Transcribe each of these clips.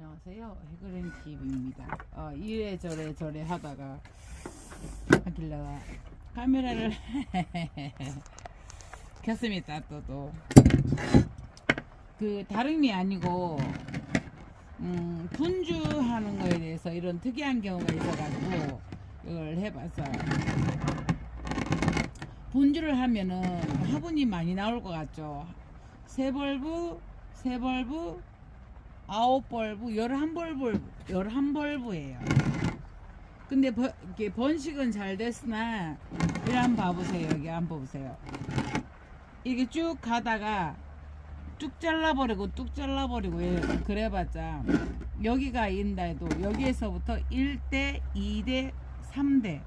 안녕하세요. 해그랭 TV입니다. 이래저래 하다가 하길래 카메라를 켰습니다. 또 그 다름이 아니고 분주하는 거에 대해서 이런 특이한 경우가 있어가지고 이걸 해봤어요. 분주를 하면은 화분이 많이 나올 것 같죠. 3벌브, 3벌브, 9벌브, 11벌브예요. 근데 이게 번식은 잘 됐으나 이거 한번 봐보세요. 여기 한번 보세요. 이렇게 쭉 가다가 쭉 잘라버리고 그래봤자 여기가 인다 해도 여기에서부터 1대, 2대, 3대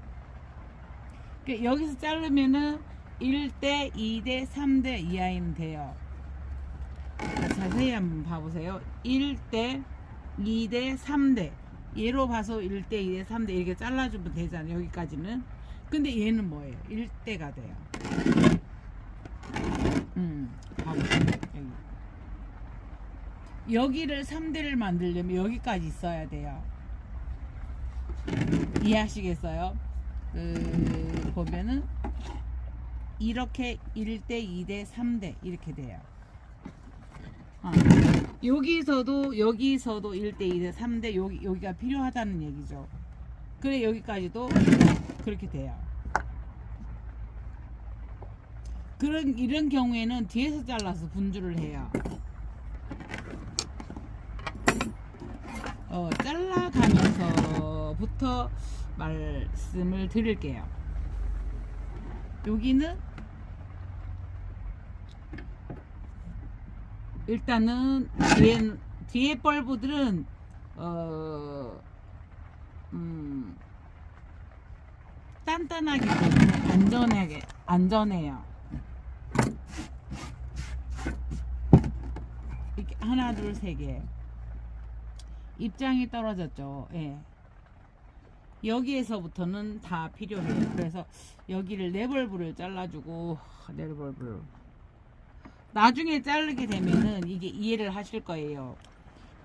여기서 자르면은 1대, 2대, 3대 이하이는 돼요. 자세히 한번 봐보세요. 1대, 2대, 3대 얘로 봐서 1대, 2대, 3대 이렇게 잘라주면 되잖아요. 여기까지는. 근데 얘는 뭐예요? 1대가 돼요. 봐보세요. 여기를 3대를 만들려면 여기까지 있어야 돼요. 이해하시겠어요? 보면은 이렇게 1대, 2대, 3대 이렇게 돼요. 여기서도 1대, 2대, 3대 여기가 필요하다는 얘기죠. 그래 여기까지도 그렇게 돼요. 이런 경우에는 뒤에서 잘라서 분주를 해요. 잘라가면서부터 말씀을 드릴게요. 여기는 일단은 뒤에 벌브들은 단단하기 때문에 안전해요. 이렇게 하나, 둘, 세 개. 입장이 떨어졌죠. 예. 여기에서부터는 다 필요해요. 그래서 여기를 4벌브를 잘라주고 4벌브. 나중에 자르게 되면은 이게 이해를 하실 거예요.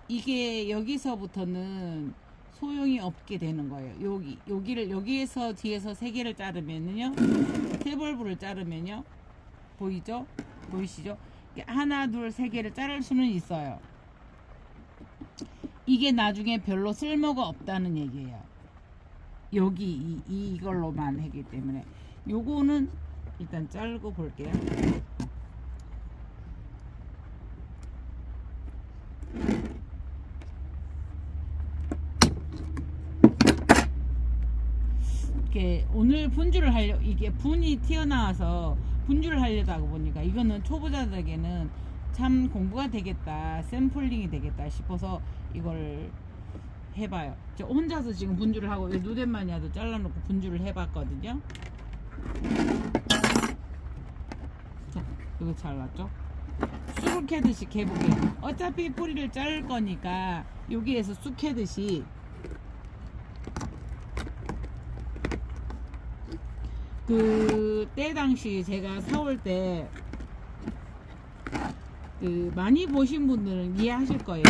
이게 여기서부터는 소용이 없게 되는 거예요. 여기에서 뒤에서 3개를 자르면은요, 3벌브를 자르면요, 보이죠? 보이시죠? 하나, 둘, 3개를 자를 수는 있어요. 이게 나중에 별로 쓸모가 없다는 얘기예요. 여기 이걸로만 하기 때문에 요거는 일단 자르고 볼게요. 이렇게 오늘 분주를 하려 이게 분이 튀어나와서 분주를 하려다 보니까 이거는 초보자들에게는 참 공부가 되겠다, 샘플링이 되겠다 싶어서 이걸 해봐요. 저 혼자서 지금 분주를 하고 누덴마니아도 잘라놓고 분주를 해봤거든요. 자, 이거 잘랐죠? 쑥을 캐듯이 캐볼게요. 어차피 뿌리를 자를 거니까 여기에서 쑥 캐듯이 그때 당시 제가 사올 때 많이 보신 분들은 이해하실 거예요.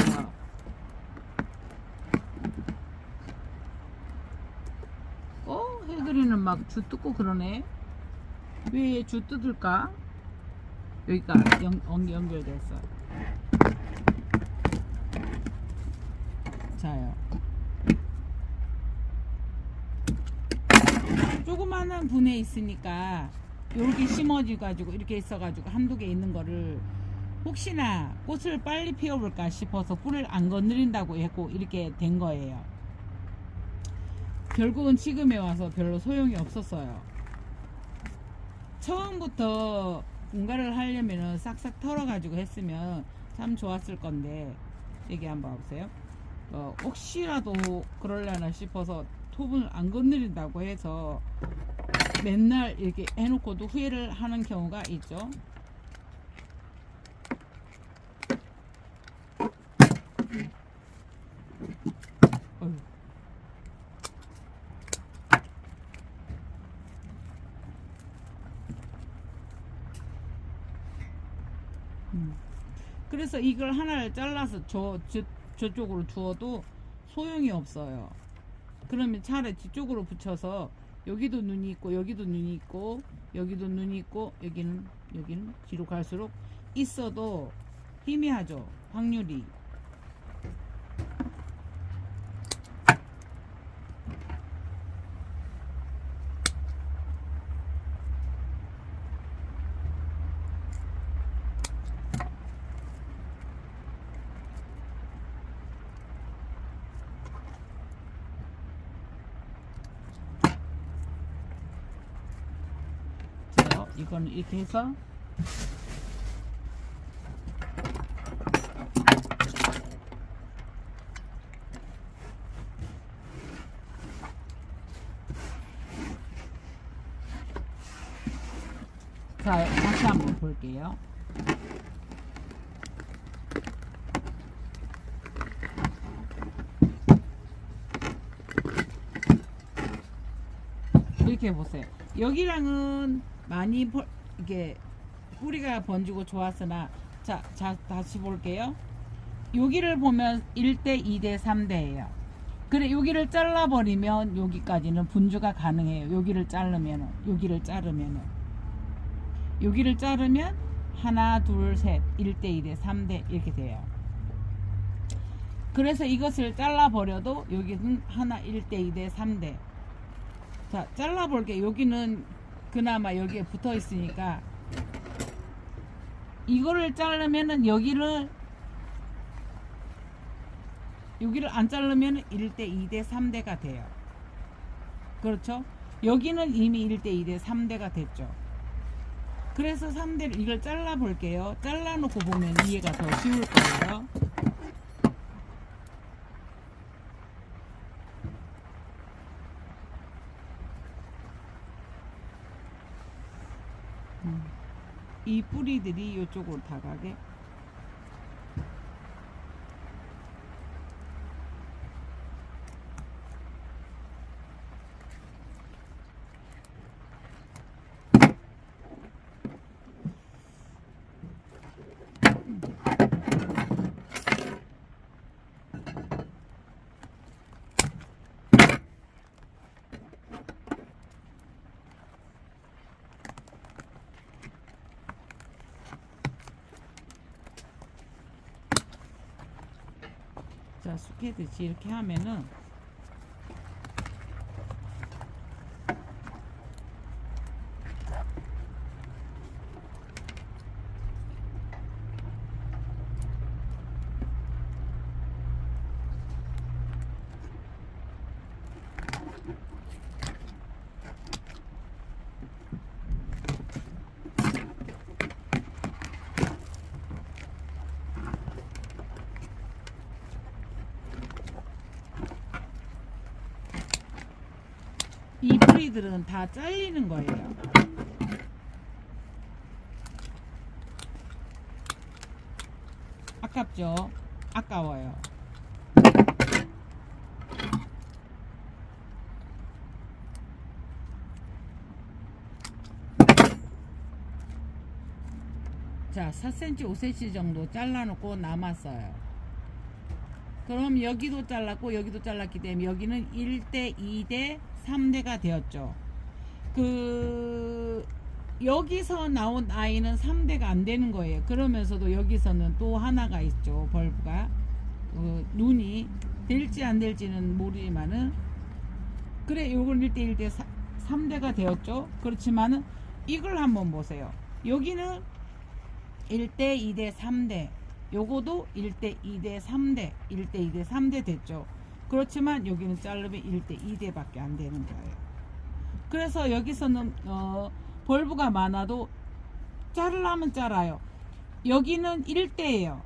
해그리는 막 주 뜯고 그러네. 왜 주 뜯을까? 여기가 연결됐어. 자요. 조그마한 분에 있으니까 이렇게 심어져가지고 이렇게 있어가지고 한두 개 있는 거를 혹시나 꽃을 빨리 피워볼까 싶어서 뿔을 안 건드린다고 했고 이렇게 된 거예요. 결국은 지금에 와서 별로 소용이 없었어요. 처음부터 분갈이를 하려면 싹싹 털어가지고 했으면 참 좋았을 건데 여기 한번 봐보세요. 혹시라도 그러려나 싶어서 톱을 안 건드린다고 해서 맨날 이렇게 해놓고도 후회를 하는 경우가 있죠. 그래서 이걸 하나를 잘라서 저쪽으로 두어도 소용이 없어요. 그러면 차라리 뒤쪽으로 붙여서 여기도 눈이 있고 여기도 눈이 있고 여기도 눈이 있고 여기는 뒤로 갈수록 있어도 희미하죠, 확률이. 이거는 이렇게 해서 자, 다시 한번 볼게요. 이렇게 보세요. 여기랑은 많이 이게 뿌리가 번지고 좋았으나 자 다시 볼게요. 여기를 보면 1대 2대 3대예요. 그래, 여기를 잘라버리면 여기까지는 분주가 가능해요. 여기를 자르면 하나 둘 셋 1대 2대 3대 이렇게 돼요. 그래서 이것을 잘라버려도 여기는 하나 1대 2대 3대. 자, 잘라볼게. 여기는 그나마 여기에 붙어 있으니까 이거를 자르면은 여기를 안 자르면은 1대 2대 3대가 돼요. 그렇죠? 여기는 이미 1대 2대 3대가 됐죠. 그래서 3대를 이걸 잘라 볼게요. 잘라 놓고 보면 이해가 더 쉬울 거예요. 이 뿌리들이 이쪽으로 다 가게. 자, 숙회듯이 이렇게 하면은 이 뿌리들은 다 잘리는 거예요. 아깝죠? 아까워요. 자, 4cm, 5cm 정도 잘라놓고 남았어요. 그럼 여기도 잘랐고 여기도 잘랐기 때문에 여기는 1대 2대 3대가 되었죠. 여기서 나온 아이는 3대가 안 되는 거예요. 그러면서도 여기서는 또 하나가 있죠. 벌브가 눈이 될지 안 될지는 모르지만은 그래, 요건 1대 1대 3대가 되었죠. 그렇지만은 이걸 한번 보세요. 여기는 1대 2대 3대, 요거도 1대 2대 3대, 1대 2대 3대 됐죠. 그렇지만 여기는 자르면 1대 2대밖에 안 되는 거예요. 그래서 여기서는 벌브가 많아도 자르려면 자라요. 여기는 1대예요.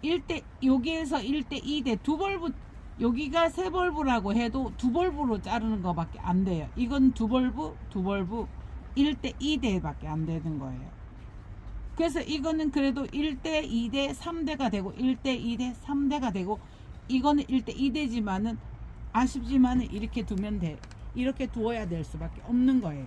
1대, 여기에서 1대 2대 두 벌브, 여기가 세 벌브라고 해도 두 벌브로 자르는 거밖에 안 돼요. 이건 두 벌브 1대 2대밖에 안 되는 거예요. 그래서 이거는 그래도 1대 2대 3대가 되고 1대 2대 3대가 되고, 이거는 1대 2대지만은 아쉽지만은 이렇게 두면 돼. 이렇게 두어야 될 수밖에 없는 거예요.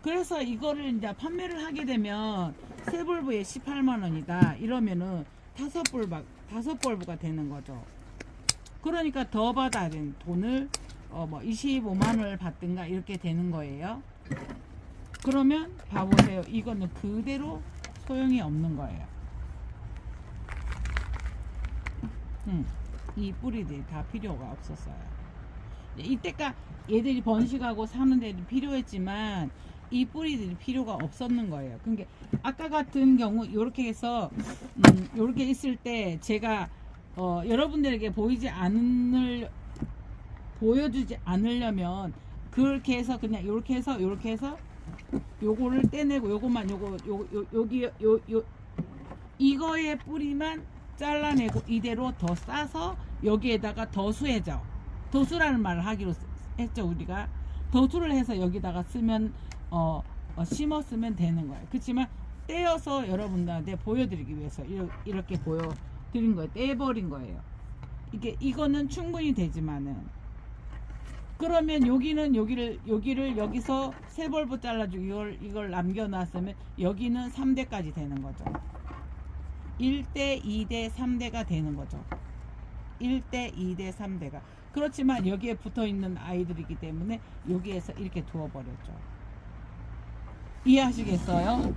그래서 이거를 이제 판매를 하게 되면 세 벌브에 18만 원이다. 이러면은 다섯 벌브가 되는 거죠. 그러니까 더 받아야 되는 돈을 뭐 25만 원을 받든가 이렇게 되는 거예요. 그러면 봐보세요. 이거는 그대로 소용이 없는 거예요. 이 뿌리들이 다 필요가 없었어요. 이때까 얘들이 번식하고 사는 데는 필요했지만 이 뿌리들이 필요가 없었는 거예요. 그러니까 아까 같은 경우 이렇게 해서 이렇게 있을 때 제가 여러분들에게 보여주지 않으려면 그렇게 해서 그냥 이렇게 해서 요거를 떼내고 요것만 여기 이거의 뿌리만 잘라내고 이대로 더 싸서 여기에다가 더수라는 말을 하기로 했죠. 우리가 더수를 해서 여기다가 쓰면 심었으면 되는 거예요. 그렇지만 떼어서 여러분들한테 보여드리기 위해서 이렇게 보여드린 거예요. 떼버린 거예요. 이거는 충분히 되지만은, 그러면 여기를 여기서 세 벌브 잘라주고 이걸 남겨놨으면 여기는 3대까지 되는 거죠. 1대, 2대, 3대가 되는 거죠. 1대, 2대, 3대가. 그렇지만 여기에 붙어있는 아이들이기 때문에 여기에서 이렇게 두어버렸죠. 이해하시겠어요?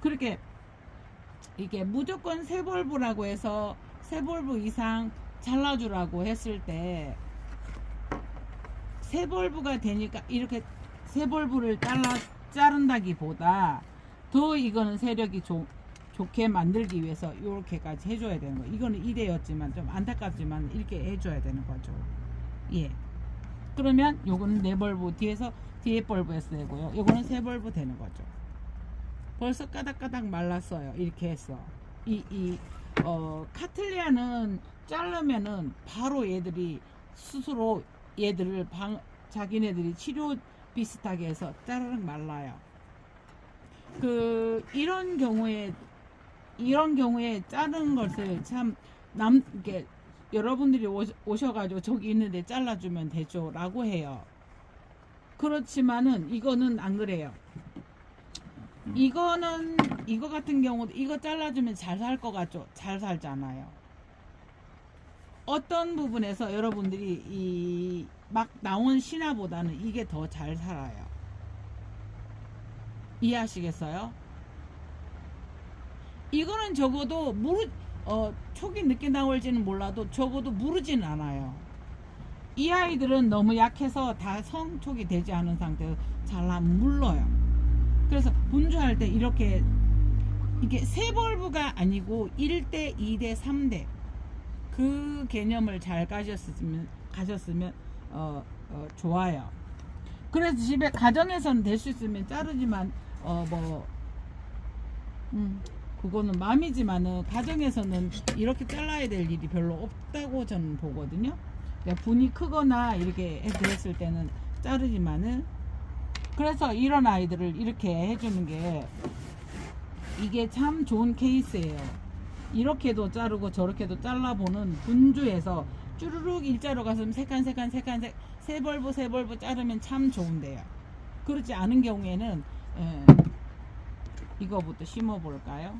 그렇게 이게 무조건 세 벌브라고 해서 세 벌브 이상 잘라주라고 했을 때 세 벌브가 되니까 이렇게 세 벌브를 자른다기보다 더 이거는 세력이 좋게 만들기 위해서 이렇게까지 해줘야 되는 거예요. 이거는 2대였지만 좀 안타깝지만 이렇게 해줘야 되는 거죠. 예. 그러면 요거는 네 벌브 뒤에 벌브에서 되고요. 요거는 세 벌브 되는 거죠. 벌써 까닥까닥 말랐어요. 이렇게 해서 카틀리아는 자르면은 바로 얘들이 스스로 얘들을 자기네들이 치료 비슷하게 해서 짜르륵 말라요. 이런 경우에 자른 것을 참 이렇게 여러분들이 오셔가지고 저기 있는데 잘라주면 되죠 라고 해요. 그렇지만은 이거는 안 그래요. 이거 같은 경우도 이거 잘라주면 잘 살 것 같죠? 잘 살잖아요. 어떤 부분에서 여러분들이 막 나온 신화보다는 이게 더 잘 살아요. 이해하시겠어요? 이거는 적어도 촉이 늦게 나올지는 몰라도 적어도 무르진 않아요. 이 아이들은 너무 약해서 다 성촉이 되지 않은 상태에서 잘 안 물러요. 그래서 분주할 때 이게 세 벌브가 아니고 1대, 2대, 3대 그 개념을 잘 가졌으면 좋아요. 그래서 집에 가정에서는 될 수 있으면 자르지만 그거는 마음이지만은 가정에서는 이렇게 잘라야 될 일이 별로 없다고 저는 보거든요. 분이 크거나 이렇게 했을 때는 자르지만은, 그래서 이런 아이들을 이렇게 해주는 게 이게 참 좋은 케이스예요. 이렇게도 자르고 저렇게도 잘라보는 분주해서 쭈르륵 일자로 가서 세 벌브 자르면 참 좋은데요. 그렇지 않은 경우에는 이거부터 심어 볼까요?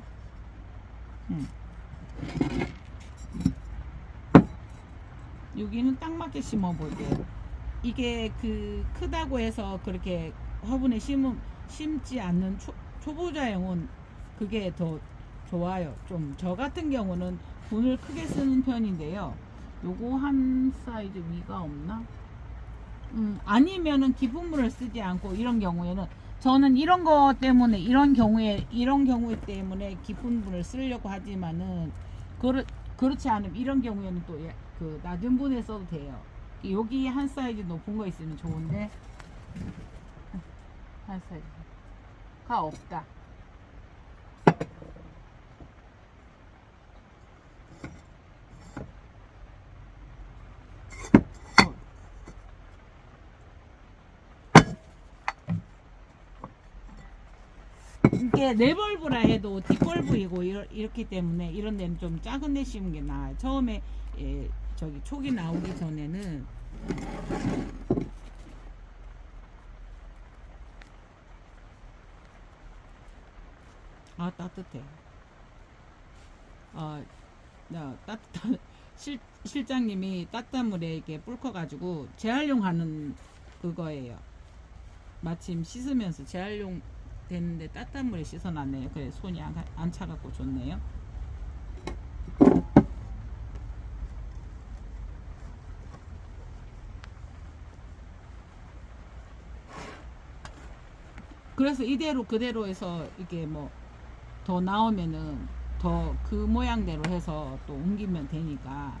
여기는 딱 맞게 심어 볼게요. 이게 크다고 해서 그렇게 화분에 심지 않는 초보자용은 그게 더 좋아요. 좀 저 같은 경우는 분을 크게 쓰는 편인데요. 요거 한 사이즈 위가 없나? 아니면은 깊은 물을 쓰지 않고, 이런 경우에는 저는 이런 거 때문에 이런 경우에 때문에 깊은 분을 쓰려고 하지만은 그렇지 않으면 이런 경우에는 또 낮은 분에 써도 돼요. 여기 한 사이즈 높은 거 있으면 좋은데 한 사이즈가 없다. 이게 네 벌브라 해도 뒷벌브이고 이렇기 때문에 이런 데는 좀 작은 데 심은 게 나아요. 처음에 저기 촉이 나오기 전에는 아, 따뜻해. 따뜻한 실장님이 따뜻한 물에 이렇게 불켜가지고 재활용하는 그거예요. 마침 씻으면서 재활용 됐는데 따뜻한 물에 씻어놨네요. 그래 손이 안 차갖고 좋네요. 그래서 이대로 그대로 해서 이게 뭐 더 나오면은 더 그 모양대로 해서 또 옮기면 되니까.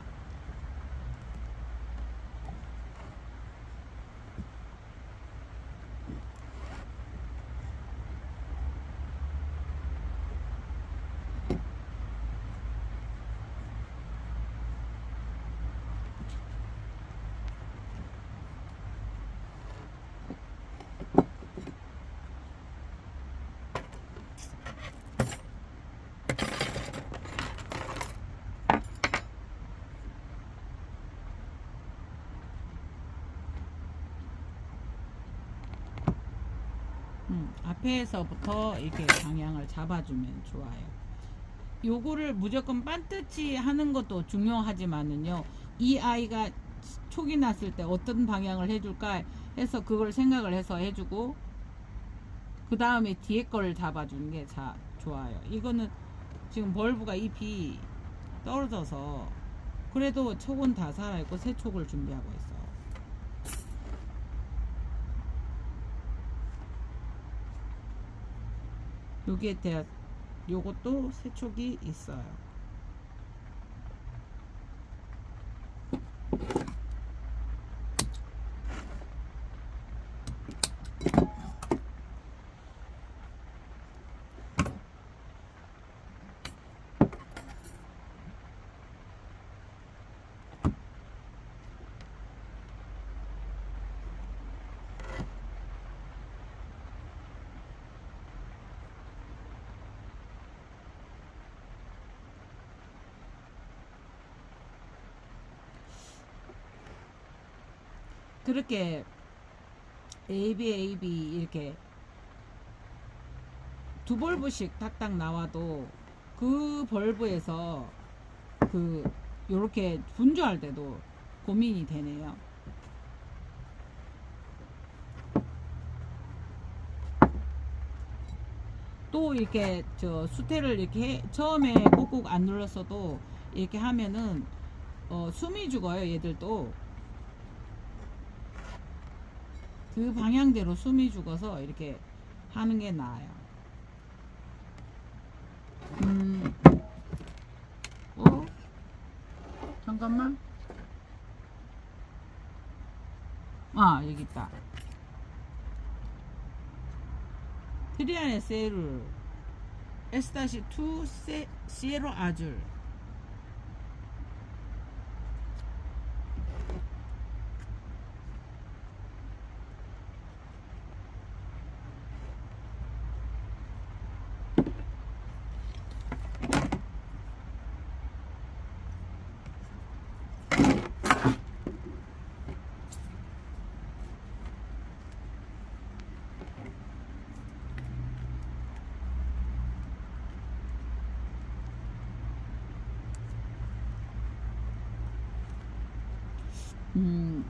앞에서부터 이렇게 방향을 잡아주면 좋아요. 요거를 무조건 반듯이 하는 것도 중요하지만은요, 이 아이가 촉이 났을 때 어떤 방향을 해줄까 해서 그걸 생각을 해서 해주고, 그 다음에 뒤에 거를 잡아주는 게 좋아요. 이거는 지금 벌브가 잎이 떨어져서 그래도 촉은 다 살아있고 새 촉을 준비하고 있어요. 여기에 대한 요것도 새 촉이 있어요. 그렇게 AB 이렇게 두 벌브씩 딱딱 나와도 그 벌브에서 그 요렇게 분주할 때도 고민이 되네요. 또 이렇게 저 수태를 이렇게 처음에 꾹꾹 안 눌렀어도 이렇게 하면은 숨이 죽어요. 얘들도 그 방향대로 숨이 죽어서 이렇게 하는 게 나아요. 잠깐만. 여기 있다. 트리안의 세룰 S-2 시에로 아줄.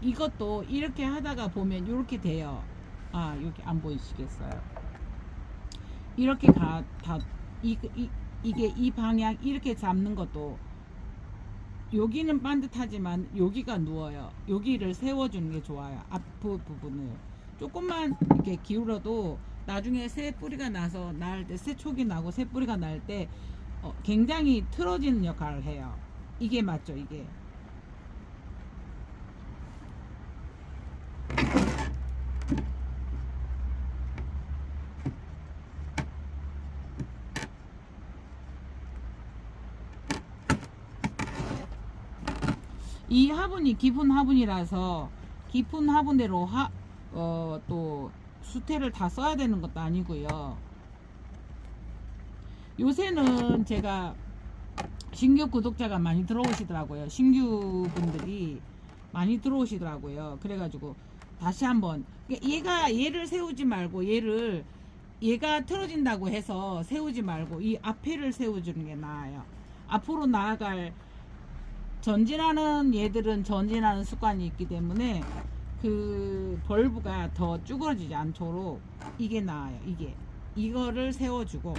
이것도 이렇게 하다가 보면 이렇게 돼요. 여기 안 보이시겠어요? 이렇게 이게 이 방향 이렇게 잡는 것도 여기는 반듯하지만 여기가 누워요. 여기를 세워주는 게 좋아요. 앞부분을 조금만 이렇게 기울어도 나중에 새 뿌리가 나서 날 때, 새 촉이 나고 새 뿌리가 날 때 굉장히 틀어지는 역할을 해요. 이게 맞죠? 이게 이 화분이 깊은 화분이라서 깊은 화분대로 또 수태를 다 써야 되는 것도 아니고요. 요새는 제가 신규 구독자가 많이 들어오시더라고요. 신규 분들이 많이 들어오시더라고요. 그래가지고 다시 한번 얘를 세우지 말고 얘를 얘가 틀어진다고 해서 세우지 말고 이 앞에를 세워주는 게 나아요. 앞으로 나아갈 전진하는 얘들은 전진하는 습관이 있기 때문에 그 벌브가 더 쭈그러지지 않도록 이게 나아요. 이거를 세워주고,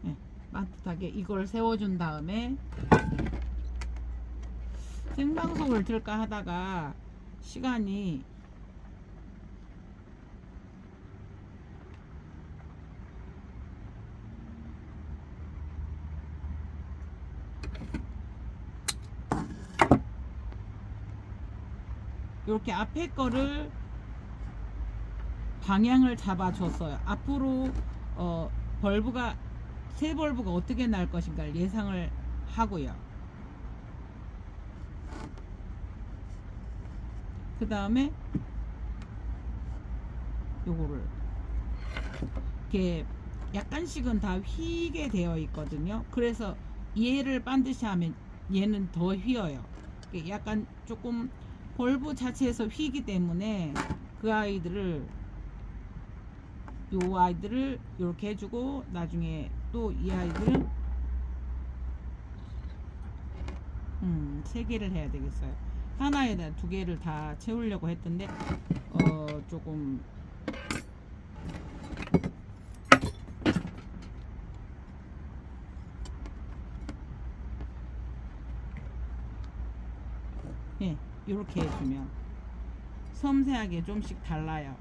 네, 따뜻하게 이걸 세워준 다음에 생방송을 들까 하다가 시간이 이렇게 앞에 거를 방향을 잡아줬어요. 앞으로 벌브가 새 벌브가 어떻게 날 것인가를 예상을 하고요. 그 다음에 요거를 이렇게 약간씩은 다 휘게 되어 있거든요. 그래서 얘를 반드시 하면 얘는 더 휘어요. 약간 조금 벌브 자체에서 휘기 때문에 그 아이들을 요 아이들을 이렇게 해주고, 나중에 또 이 아이들은 3개를 해야 되겠어요. 하나에다 2개를 다 채우려고 했던데 조금 예, 이렇게 해주면 섬세하게 좀씩 달라요.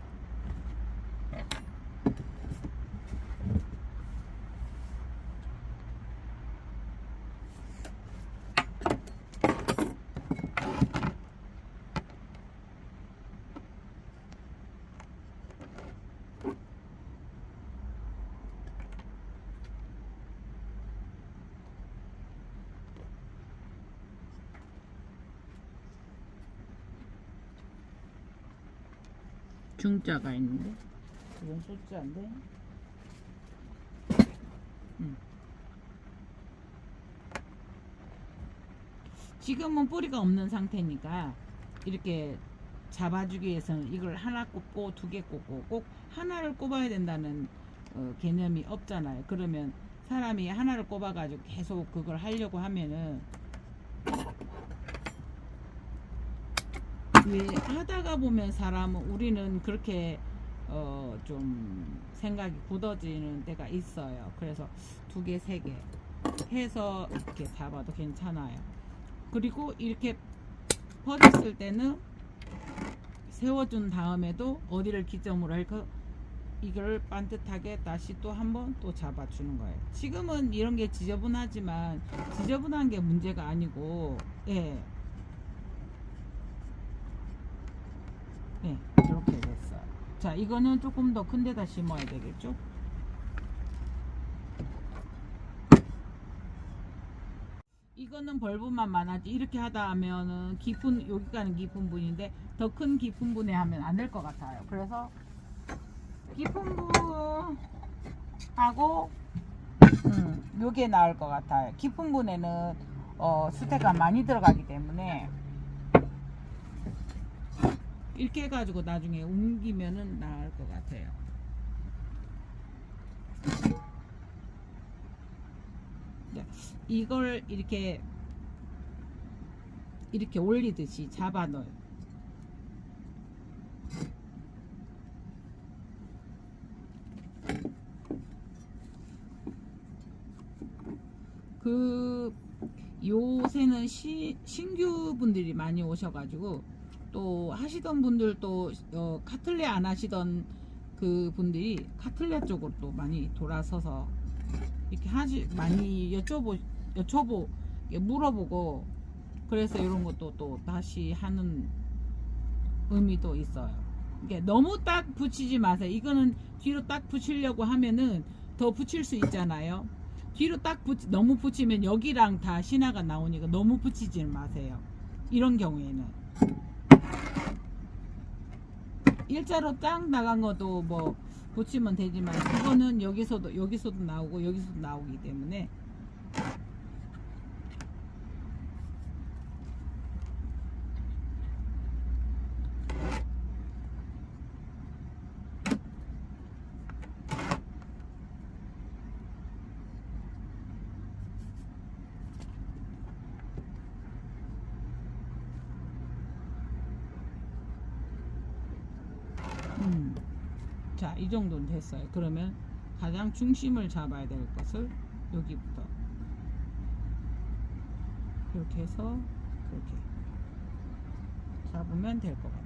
중자가 있는데 이건 숫자인데 지금은 뿌리가 없는 상태니까 이렇게 잡아주기 위해서는 이걸 하나 꼽고 2개 꼽고 꼭 하나를 꼽아야 된다는 개념이 없잖아요. 그러면 사람이 하나를 꼽아 가지고 계속 그걸 하려고 하면은 왜 하다가 보면 사람은 우리는 그렇게 좀 생각이 굳어지는 때가 있어요. 그래서 2개, 3개 해서 이렇게 잡아도 괜찮아요. 그리고 이렇게 퍼졌을 때는 세워준 다음에도 어디를 기점으로 할까 이걸 반듯하게 다시 또 한번 또 잡아주는 거예요. 지금은 이런 게 지저분하지만 지저분한 게 문제가 아니고, 예. 네, 이렇게 됐어요. 자, 이거는 조금 더 큰 데다 심어야 되겠죠? 이거는 벌브만 많아지. 이렇게 하다 하면은 깊은, 여기가는 깊은 분인데 더 큰 깊은 분에 하면 안 될 것 같아요. 그래서 깊은 분하고 요게 나을 것 같아요. 깊은 분에는 수태가 많이 들어가기 때문에 이렇게 해가지고 나중에 옮기면은 나을 것 같아요. 이걸 이렇게 올리듯이 잡아 넣어요. 요새는 신규 분들이 많이 오셔가지고 또 하시던 분들도 카틀레 안 하시던 그 분들이 카틀레 쪽으로 또 많이 돌아서서 이렇게 많이 물어보고 그래서 이런 것도 또 다시 하는 의미도 있어요. 이게 너무 딱 붙이지 마세요. 이거는 뒤로 딱 붙이려고 하면은 더 붙일 수 있잖아요. 뒤로 딱 너무 붙이면 여기랑 다 신화가 나오니까 너무 붙이지 마세요. 이런 경우에는 일자로 딱 나간 것도 뭐 붙이면 되지만 이거는 여기서도 나오고 여기서도 나오기 때문에 자, 이 정도는 됐어요. 그러면 가장 중심을 잡아야 될 것을 여기부터 이렇게 해서 이렇게 잡으면 될 것 같아요.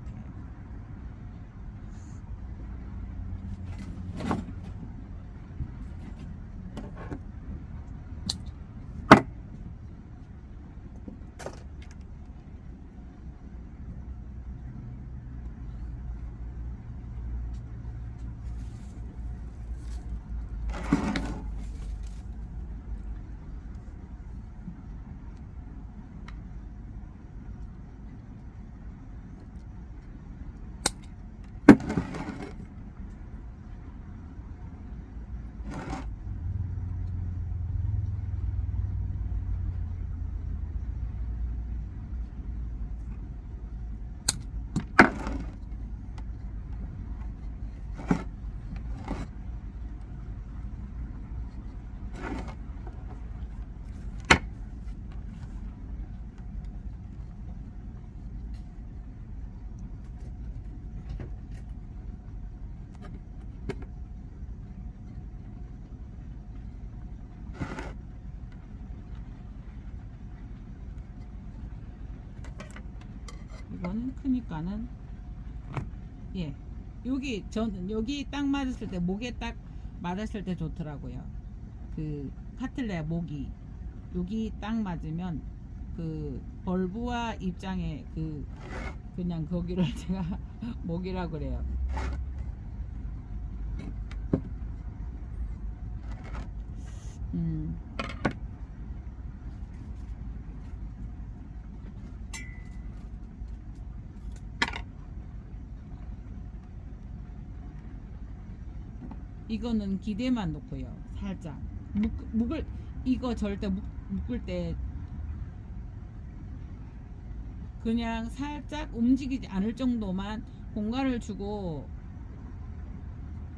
이거는 크니까는 예, 여기 저는 여기 딱 맞았을 때 목에 딱 맞았을 때 좋더라고요. 그 카틀레 목이 여기 딱 맞으면 그 벌브와 입장에 그냥 거기를 제가 목이라고 그래요. 이거는 기대만 놓고요. 살짝 묶을 이거 절대 묶을 때 그냥 살짝 움직이지 않을 정도만 공간을 주고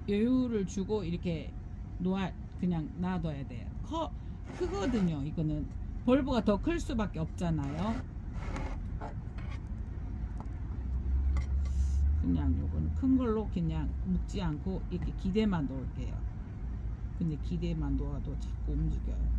여유를 주고 이렇게 그냥 놔둬야 돼요. 크거든요. 이거는 벌브가 더 클 수밖에 없잖아요. 그냥 요거는 큰 걸로 그냥 묶지 않고 이렇게 기대만 놓을게요. 근데 기대만 놓아도 자꾸 움직여요.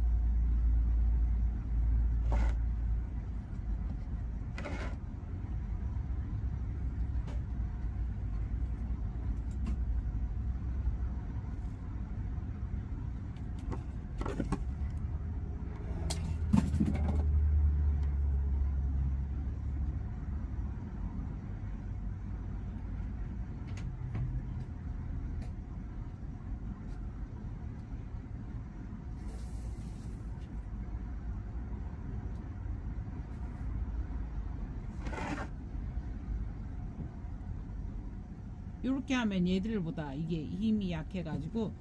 이렇게 하면 얘들보다 이게 힘이 약해가지고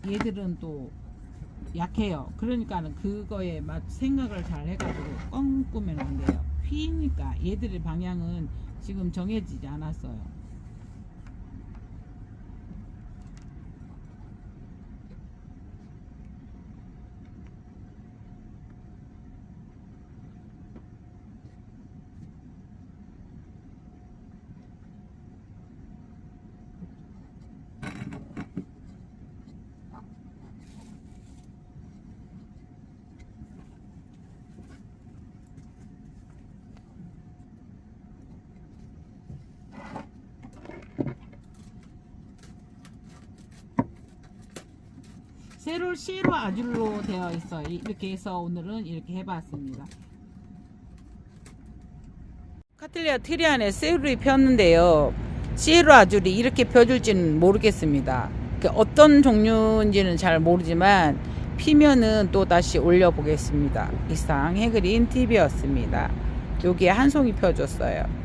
얘들은 또 약해요. 그러니까는 그거에 생각을 잘 해가지고 뻥꾸면 안 돼요. 휘니까 얘들의 방향은 지금 정해지지 않았어요. 세로 아줄로 되어 있어요. 이렇게 해서 오늘은 이렇게 해봤습니다. 카틀레아 트리 안에 세로이 폈는데요. 세로 아줄이 이렇게 펴줄지는 모르겠습니다. 어떤 종류인지는 잘 모르지만 피면은 또 다시 올려보겠습니다. 이상 해그린 TV였습니다. 여기에 한 송이 펴줬어요.